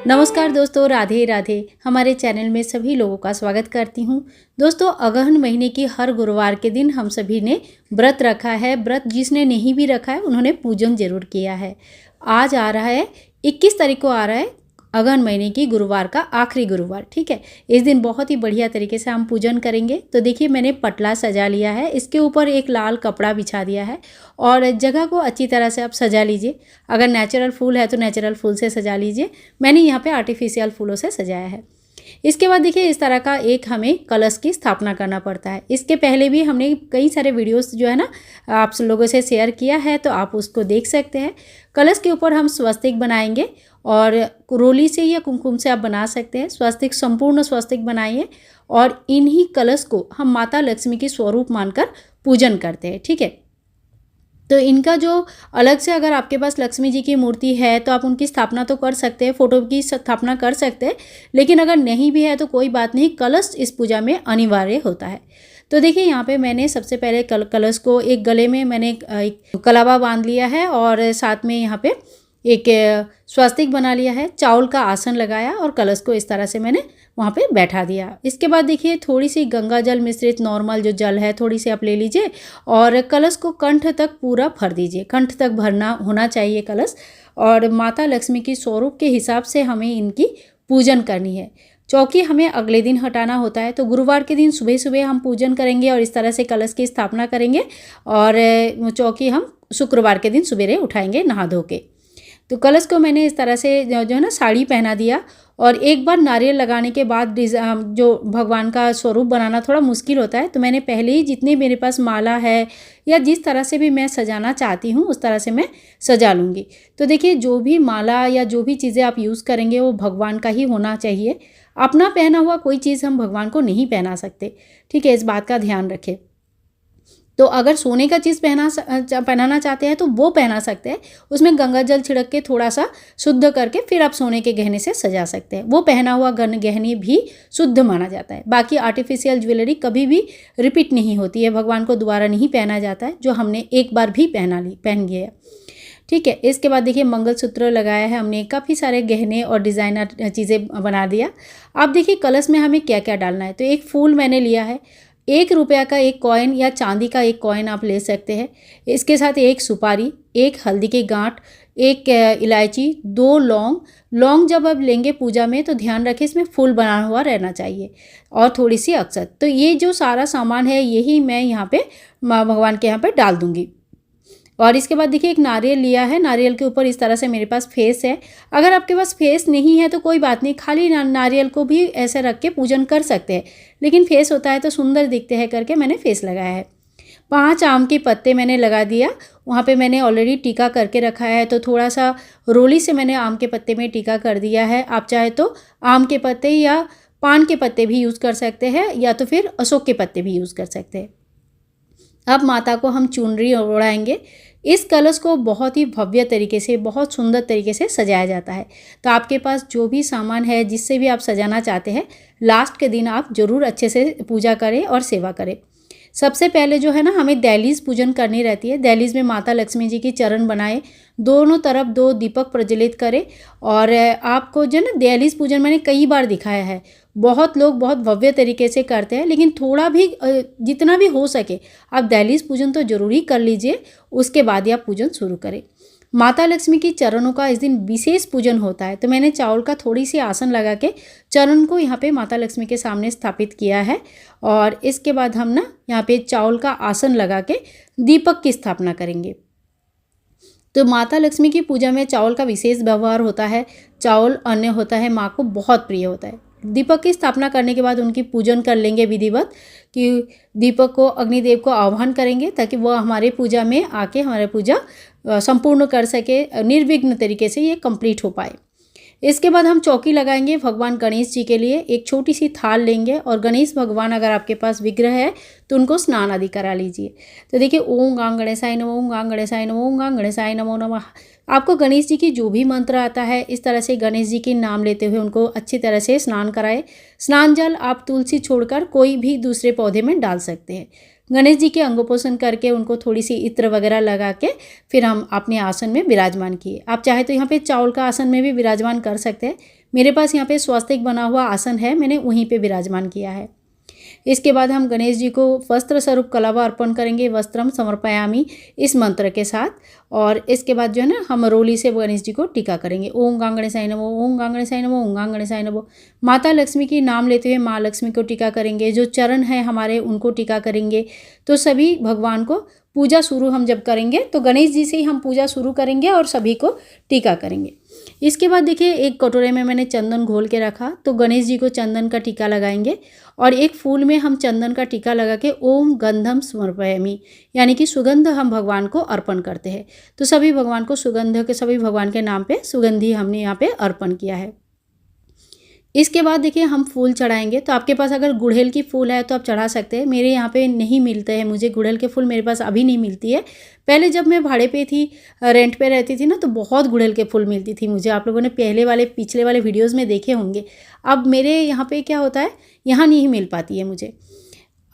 नमस्कार दोस्तों, राधे राधे। हमारे चैनल में सभी लोगों का स्वागत करती हूँ। दोस्तों, अगहन महीने की हर गुरुवार के दिन हम सभी ने व्रत रखा है। व्रत जिसने नहीं भी रखा है उन्होंने पूजन जरूर किया है। आज आ रहा है 21 तारीख को आ रहा है अगहन महीने की गुरुवार का आखिरी गुरुवार। ठीक है, इस दिन बहुत ही बढ़िया तरीके से हम पूजन करेंगे। तो देखिए, मैंने पटला सजा लिया है, इसके ऊपर एक लाल कपड़ा बिछा दिया है और जगह को अच्छी तरह से आप सजा लीजिए। अगर नेचुरल फूल है तो नेचुरल फूल से सजा लीजिए। मैंने यहाँ पे आर्टिफिशियल फूलों से सजाया है। इसके बाद देखिए, इस तरह का एक हमें कलश की स्थापना करना पड़ता है। इसके पहले भी हमने कई सारे वीडियोस जो है ना आप लोगों से शेयर किया है, तो आप उसको देख सकते हैं। कलश के ऊपर हम स्वस्तिक बनाएंगे और रोली से या कुमकुम से आप बना सकते हैं। स्वस्तिक, संपूर्ण स्वस्तिक बनाइए और इन्हीं कलश को हम माता लक्ष्मी की स्वरूप मानकर पूजन करते हैं। ठीक है, तो इनका जो अलग से अगर आपके पास लक्ष्मी जी की मूर्ति है तो आप उनकी स्थापना तो कर सकते हैं, फोटो की स्थापना कर सकते हैं, लेकिन अगर नहीं भी है तो कोई बात नहीं, कलश इस पूजा में अनिवार्य होता है। तो देखिए, यहाँ पे मैंने सबसे पहले कलश को एक गले में मैंने एक कलावा बांध लिया है और साथ में यहाँ पे एक स्वस्तिक बना लिया है, चावल का आसन लगाया और कलश को इस तरह से मैंने वहाँ पे बैठा दिया। इसके बाद देखिए, थोड़ी सी गंगा जल मिश्रित नॉर्मल जो जल है थोड़ी सी आप ले लीजिए और कलश को कंठ तक पूरा भर दीजिए। कंठ तक भरना होना चाहिए कलश। और माता लक्ष्मी की स्वरूप के हिसाब से हमें इनकी पूजन करनी है। चौकी हमें अगले दिन हटाना होता है, तो गुरुवार के दिन सुबह सुबह हम पूजन करेंगे और इस तरह से कलश की स्थापना करेंगे और चौकी हम शुक्रवार के दिन सवेरे उठाएंगे नहा धो के। तो कलश को मैंने इस तरह से जो है ना साड़ी पहना दिया और एक बार नारियल लगाने के बाद जो भगवान का स्वरूप बनाना थोड़ा मुश्किल होता है, तो मैंने पहले ही जितनी मेरे पास माला है या जिस तरह से भी मैं सजाना चाहती हूँ उस तरह से मैं सजा लूँगी। तो देखिए, जो भी माला या जो भी चीज़ें आप यूज़ करेंगे वो भगवान का ही होना चाहिए। अपना पहना हुआ कोई चीज़ हम भगवान को नहीं पहना सकते। ठीक है, इस बात का ध्यान रखें। तो अगर सोने का चीज़ पहनाना चाहते हैं तो वो पहना सकते हैं, उसमें गंगा जल छिड़क के थोड़ा सा शुद्ध करके फिर आप सोने के गहने से सजा सकते हैं। वो पहना हुआ गहने भी शुद्ध माना जाता है। बाकी आर्टिफिशियल ज्वेलरी कभी भी रिपीट नहीं होती है, भगवान को दोबारा नहीं पहना जाता है, जो हमने एक बार भी पहन गया। ठीक है, इसके बाद देखिए, मंगलसूत्र लगाया है हमने, काफ़ी सारे गहने और डिज़ाइनर चीज़ें बना दिया। अब देखिए, कलश में हमें क्या क्या डालना है। तो एक फूल मैंने लिया है, 1 रुपया का एक कॉइन या चांदी का एक कॉइन आप ले सकते हैं। इसके साथ एक सुपारी, एक हल्दी की गांठ, एक इलायची, 2 लौंग जब आप लेंगे पूजा में तो ध्यान रखें इसमें फूल बना हुआ रहना चाहिए और थोड़ी सी अक्षत। तो ये जो सारा सामान है यही मैं यहाँ पे भगवान के यहाँ पे डाल दूँगी। और इसके बाद देखिए, एक नारियल लिया है, नारियल के ऊपर इस तरह से मेरे पास फेस है। अगर आपके पास फेस नहीं है तो कोई बात नहीं, खाली नारियल को भी ऐसे रख के पूजन कर सकते हैं, लेकिन फेस होता है तो सुंदर दिखते हैं करके मैंने फेस लगाया है। 5 आम के पत्ते मैंने लगा दिया। वहाँ पे मैंने ऑलरेडी टीका करके रखा है, तो थोड़ा सा रोली से मैंने आम के पत्ते में टीका कर दिया है। आप चाहे तो आम के पत्ते या पान के पत्ते भी यूज़ कर सकते हैं या तो फिर अशोक के पत्ते भी यूज़ कर सकते हैं। अब माता को हम चुनरी ओढ़ाएंगे। इस कलश को बहुत ही भव्य तरीके से, बहुत सुंदर तरीके से सजाया जाता है। तो आपके पास जो भी सामान है जिससे भी आप सजाना चाहते हैं, लास्ट के दिन आप ज़रूर अच्छे से पूजा करें और सेवा करें। सबसे पहले जो है ना, हमें दहलीज पूजन करनी रहती है। दहलीज में माता लक्ष्मी जी की चरण बनाए, दोनों तरफ 2 दीपक प्रज्वलित करें और आपको जो ना दहलीज पूजन मैंने कई बार दिखाया है। बहुत लोग बहुत भव्य तरीके से करते हैं, लेकिन थोड़ा भी जितना भी हो सके आप दहलीज पूजन तो जरूर ही कर लीजिए, उसके बाद ही आप पूजन शुरू करें। माता लक्ष्मी की चरणों का इस दिन विशेष पूजन होता है, तो मैंने चावल का थोड़ी सी आसन लगा के चरण को यहाँ पे माता लक्ष्मी के सामने स्थापित किया है और इसके बाद हम ना यहाँ पे चावल का आसन लगा के दीपक की स्थापना करेंगे। तो माता लक्ष्मी की पूजा में चावल का विशेष व्यवहार होता है। चावल अन्न होता है, माँ को बहुत प्रिय होता है। दीपक की स्थापना करने के बाद उनकी पूजन कर लेंगे विधिवत, कि दीपक को अग्निदेव को आह्वान करेंगे ताकि वह हमारे पूजा में आके हमारे पूजा संपूर्ण कर सके, निर्विघ्न तरीके से ये कंप्लीट हो पाए। इसके बाद हम चौकी लगाएंगे भगवान गणेश जी के लिए। एक छोटी सी थाल लेंगे और गणेश भगवान अगर आपके पास विग्रह है तो उनको स्नान आदि करा लीजिए। तो देखिए, ओम गां गणेशाय नमः, ओम गां गणेशाय नमः, ओम गां गणेशाय नमो नमः। आपको गणेश जी की जो भी मंत्र आता है इस तरह से गणेश जी के नाम लेते हुए उनको अच्छी तरह से स्नान कराए। स्नान जल आप तुलसी छोड़कर कोई भी दूसरे पौधे में डाल सकते हैं। गणेश जी के अंगोपोषण करके उनको थोड़ी सी इत्र वगैरह लगा के फिर हम अपने आसन में विराजमान किए। आप चाहे तो यहाँ पे चावल का आसन में भी विराजमान कर सकते हैं। मेरे पास यहाँ पे स्वास्तिक बना हुआ आसन है, मैंने वहीं पे विराजमान किया है। इसके बाद हम गणेश जी को वस्त्र स्वरूप कलावा अर्पण करेंगे, वस्त्रम समर्पयामि इस मंत्र के साथ। और इसके बाद जो है ना हम रोली से गणेश जी को टीका करेंगे। ओम गां गणेशाय नमो, ओम गां गणेशाय नमो, ओम गां गणेशाय नमो। माता लक्ष्मी की नाम लेते हुए माँ लक्ष्मी को टीका करेंगे। जो चरण है हमारे उनको टीका करेंगे। तो सभी भगवान को पूजा शुरू हम जब करेंगे तो गणेश जी से ही हम पूजा शुरू करेंगे और सभी को टीका करेंगे। इसके बाद देखिए एक कटोरे में मैंने चंदन घोल के रखा, तो गणेश जी को चंदन का टीका लगाएंगे और एक फूल में हम चंदन का टीका लगा के ओम गंधम समर्पयामि यानी कि सुगंध हम भगवान को अर्पण करते हैं। तो सभी भगवान को सुगंध के, सभी भगवान के नाम पे सुगंधी हमने यहाँ पे अर्पण किया है। इसके बाद देखिए हम फूल चढ़ाएंगे। तो आपके पास अगर गुड़हल की फूल है तो आप चढ़ा सकते हैं। मेरे यहाँ पे नहीं मिलते हैं, मुझे गुड़हल के फूल मेरे पास अभी नहीं मिलती है। पहले जब मैं भाड़े पे थी, रेंट पे रहती थी ना, तो बहुत गुड़हल के फूल मिलती थी मुझे। आप लोगों ने पिछले वाले वीडियोज़ में देखे होंगे। अब मेरे यहाँ पे क्या होता है, यहाँ नहीं मिल पाती है मुझे।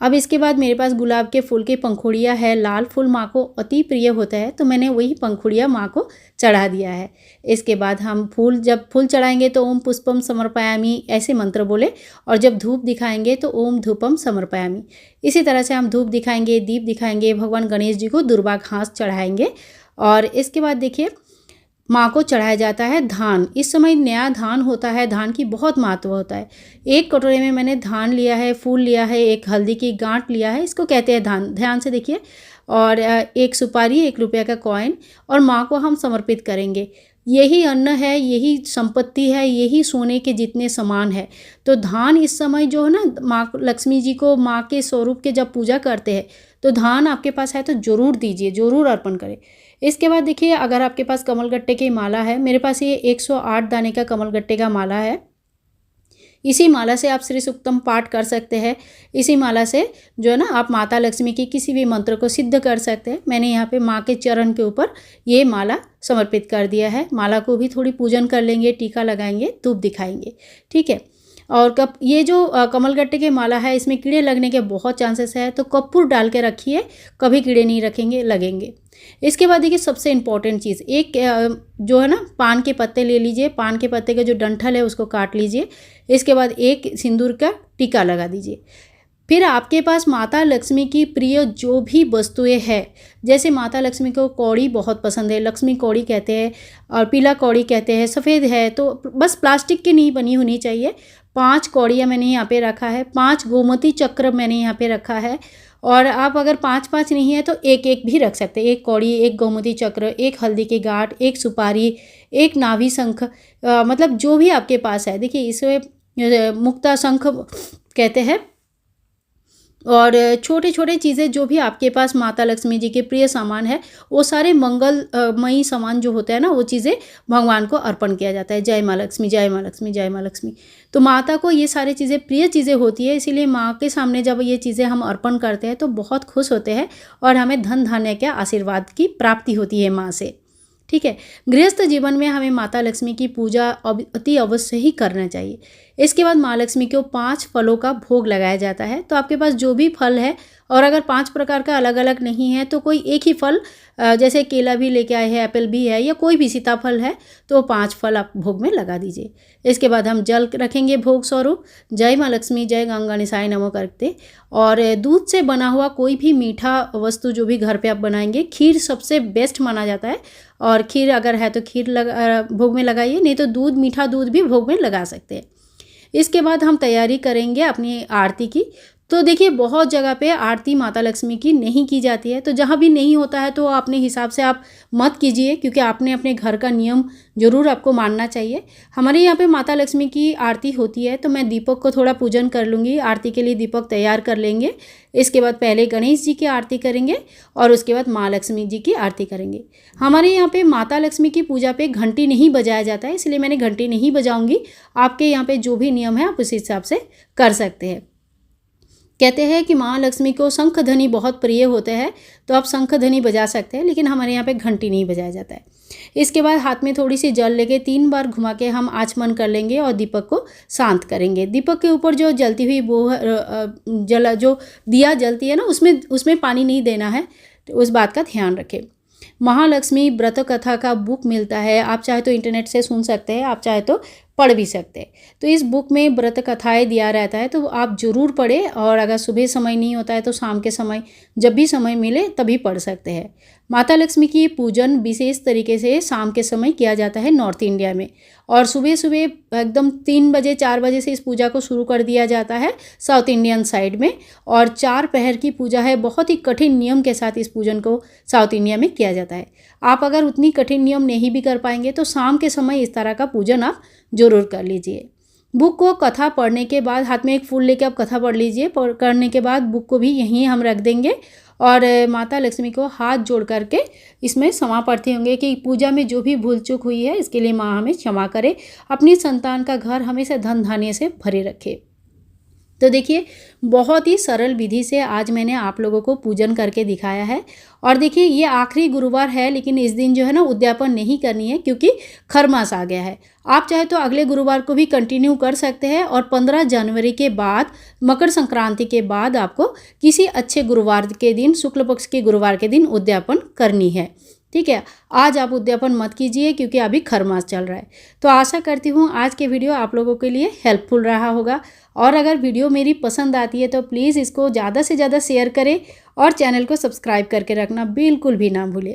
अब इसके बाद मेरे पास गुलाब के फूल की पंखुड़ियाँ है। लाल फूल माँ को अति प्रिय होता है, तो मैंने वही पंखुड़ियाँ माँ को चढ़ा दिया है। इसके बाद हम जब फूल चढ़ाएंगे तो ओम पुष्पम समर्पयामि ऐसे मंत्र बोले, और जब धूप दिखाएंगे तो ओम धूपम समर्पयामि। इसी तरह से हम धूप दिखाएंगे, दीप दिखाएंगे, भगवान गणेश जी को दुर्वा घास चढ़ाएंगे। और इसके बाद देखिए माँ को चढ़ाया जाता है धान। इस समय नया धान होता है, धान की बहुत महत्व होता है। एक कटोरे में मैंने धान लिया है, फूल लिया है, एक हल्दी की गांठ लिया है, इसको कहते हैं धान, ध्यान से देखिए। और एक सुपारी, 1 रुपये का कॉइन, और माँ को हम समर्पित करेंगे। यही अन्न है, यही संपत्ति है, यही सोने के जितने समान है। तो धान इस समय जो है ना, माँ लक्ष्मी जी को माँ के स्वरूप के जब पूजा करते हैं तो धान आपके पास है तो ज़रूर दीजिए, ज़रूर अर्पण करें। इसके बाद देखिए अगर आपके पास कमलगट्टे की माला है, मेरे पास ये 108 दाने का कमलगट्टे का माला है। इसी माला से आप श्री सूक्तम पाठ कर सकते हैं। इसी माला से जो है ना आप माता लक्ष्मी की किसी भी मंत्र को सिद्ध कर सकते हैं। मैंने यहाँ पे माँ के चरण के ऊपर ये माला समर्पित कर दिया है। माला को भी थोड़ी पूजन कर लेंगे, टीका लगाएंगे, धूप दिखाएंगे, ठीक है। और ये जो कमलगट्टे की माला है, इसमें कीड़े लगने के बहुत चांसेस है, तो कपूर डाल के रखिए, कभी कीड़े नहीं रखेंगे, लगेंगे। इसके बाद देखिए सबसे इम्पॉर्टेंट चीज़, एक जो है ना पान के पत्ते ले लीजिए, पान के पत्ते का जो डंठल है उसको काट लीजिए। इसके बाद एक सिंदूर का टीका लगा दीजिए। फिर आपके पास माता लक्ष्मी की प्रिय जो भी वस्तुएं हैं, जैसे माता लक्ष्मी को कौड़ी बहुत पसंद है, लक्ष्मी कौड़ी कहते हैं और पीला कौड़ी कहते हैं, सफ़ेद है, तो बस प्लास्टिक की नहीं बनी होनी चाहिए। 5 कौड़ियाँ मैंने यहाँ पे रखा है, 5 गोमती चक्र मैंने यहाँ पे रखा है। और आप अगर 5-5 नहीं है तो एक भी रख सकते हैं। 1 कौड़ी, 1 गोमती चक्र, 1 हल्दी की गांठ, 1 सुपारी, 1 नाभि शंख, मतलब जो भी आपके पास है। देखिए इसे मुक्ता शंख कहते हैं। और छोटे छोटे चीज़ें जो भी आपके पास माता लक्ष्मी जी के प्रिय सामान है, वो सारे मंगलमयी सामान जो होता है ना, वो चीज़ें भगवान को अर्पण किया जाता है। जय माँ लक्ष्मी, जय माँ लक्ष्मी, जय माँ लक्ष्मी। तो माता को ये सारी चीज़ें प्रिय चीज़ें होती है, इसीलिए माँ के सामने जब ये चीज़ें हम अर्पण करते हैं तो बहुत खुश होते हैं और हमें धन धान्य के आशीर्वाद की प्राप्ति होती है माँ से, ठीक है। गृहस्थ जीवन में हमें माता लक्ष्मी की पूजा अति अवश्य ही करना चाहिए। इसके बाद माँ लक्ष्मी को 5 फलों का भोग लगाया जाता है। तो आपके पास जो भी फल है, और अगर 5 प्रकार का अलग अलग नहीं है तो कोई एक ही फल, जैसे केला भी लेके आए हैं, एप्पल भी है, या कोई भी सीताफल है, तो 5 फल आप भोग में लगा दीजिए। इसके बाद हम जल रखेंगे भोग स्वरूप, जय माँ लक्ष्मी, जय गंगा गणेशाय नमो करते। और दूध से बना हुआ कोई भी मीठा वस्तु जो भी घर पे आप बनाएंगे, खीर सबसे बेस्ट माना जाता है। और खीर अगर है तो खीर भोग में लगाइए, नहीं तो दूध, मीठा दूध भी भोग में लगा सकते हैं। इसके बाद हम तैयारी करेंगे अपनी आरती की। तो देखिए बहुत जगह पे आरती माता लक्ष्मी की नहीं की जाती है, तो जहाँ भी नहीं होता है तो अपने हिसाब से आप मत कीजिए, क्योंकि आपने अपने घर का नियम ज़रूर आपको मानना चाहिए। हमारे यहाँ पे माता लक्ष्मी की आरती होती है, तो मैं दीपक को थोड़ा पूजन कर लूँगी। आरती के लिए दीपक तैयार कर लेंगे। इसके बाद पहले गणेश जी की आरती करेंगे और उसके बाद माँ लक्ष्मी जी की आरती करेंगे। हमारे यहाँ पे माता लक्ष्मी की पूजा पे घंटी नहीं बजाया जाता है, इसलिए मैंने घंटी नहीं बजाऊँगी। आपके यहाँ पे जो भी नियम है आप उस हिसाब से कर सकते हैं। कहते हैं कि माँ लक्ष्मी को शंख ध्वनि बहुत प्रिय होते हैं, तो आप शंख ध्वनि बजा सकते हैं, लेकिन हमारे यहाँ पे घंटी नहीं बजाया जाता है। इसके बाद हाथ में थोड़ी सी जल लेके 3 बार घुमा के हम आचमन कर लेंगे और दीपक को शांत करेंगे। दीपक के ऊपर जो जलती हुई जो दिया जलती है ना, उसमें पानी नहीं देना है, तो उस बात का ध्यान रखें। महालक्ष्मी व्रत कथा का बुक मिलता है, आप चाहे तो इंटरनेट से सुन सकते हैं, आप चाहे तो पढ़ भी सकते हैं। तो इस बुक में व्रत कथाएँ दिया रहता है, तो आप ज़रूर पढ़ें, और अगर सुबह समय नहीं होता है तो शाम के समय, जब भी समय मिले तभी पढ़ सकते हैं। माता लक्ष्मी की पूजन विशेष तरीके से शाम के समय किया जाता है नॉर्थ इंडिया में, और सुबह सुबह एकदम 3 बजे 4 बजे से इस पूजा को शुरू कर दिया जाता है साउथ इंडियन साइड में, और 4 पहर की पूजा है। बहुत ही कठिन नियम के साथ इस पूजन को साउथ इंडिया में किया जाता है। आप अगर उतनी कठिन नियम नहीं भी कर पाएंगे तो शाम के समय इस तरह का पूजन आप ज़रूर कर लीजिए। बुक को कथा पढ़ने के बाद हाथ में एक फूल लेके आप कथा पढ़ लीजिए। करने के बाद बुक को भी यहीं हम रख देंगे, और माता लक्ष्मी को हाथ जोड़ करके इसमें क्षमा प्रार्थी होंगे कि पूजा में जो भी भूल चूक हुई है इसके लिए माँ हमें क्षमा करे, अपनी संतान का घर हमेशा धन धान्य से भरे रखे। तो देखिए, बहुत ही सरल विधि से आज मैंने आप लोगों को पूजन करके दिखाया है। और देखिए, ये आखिरी गुरुवार है, लेकिन इस दिन जो है ना उद्यापन नहीं करनी है, क्योंकि खरमास आ गया है। आप चाहे तो अगले गुरुवार को भी कंटिन्यू कर सकते हैं, और 15 जनवरी के बाद, मकर संक्रांति के बाद आपको किसी अच्छे गुरुवार के दिन, शुक्ल पक्ष के गुरुवार के दिन उद्यापन करनी है। ठीक है, आज आप उद्यापन मत कीजिए क्योंकि अभी खरमास चल रहा है। तो आशा करती हूँ आज के वीडियो आप लोगों के लिए हेल्पफुल रहा होगा, और अगर वीडियो मेरी पसंद आती है तो प्लीज़ इसको ज़्यादा से ज़्यादा शेयर करें, और चैनल को सब्सक्राइब करके रखना बिल्कुल भी ना भूलें।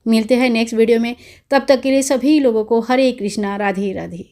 मिलते हैं नेक्स्ट वीडियो में, तब तक के लिए सभी लोगों को हरे कृष्णा, राधे राधे।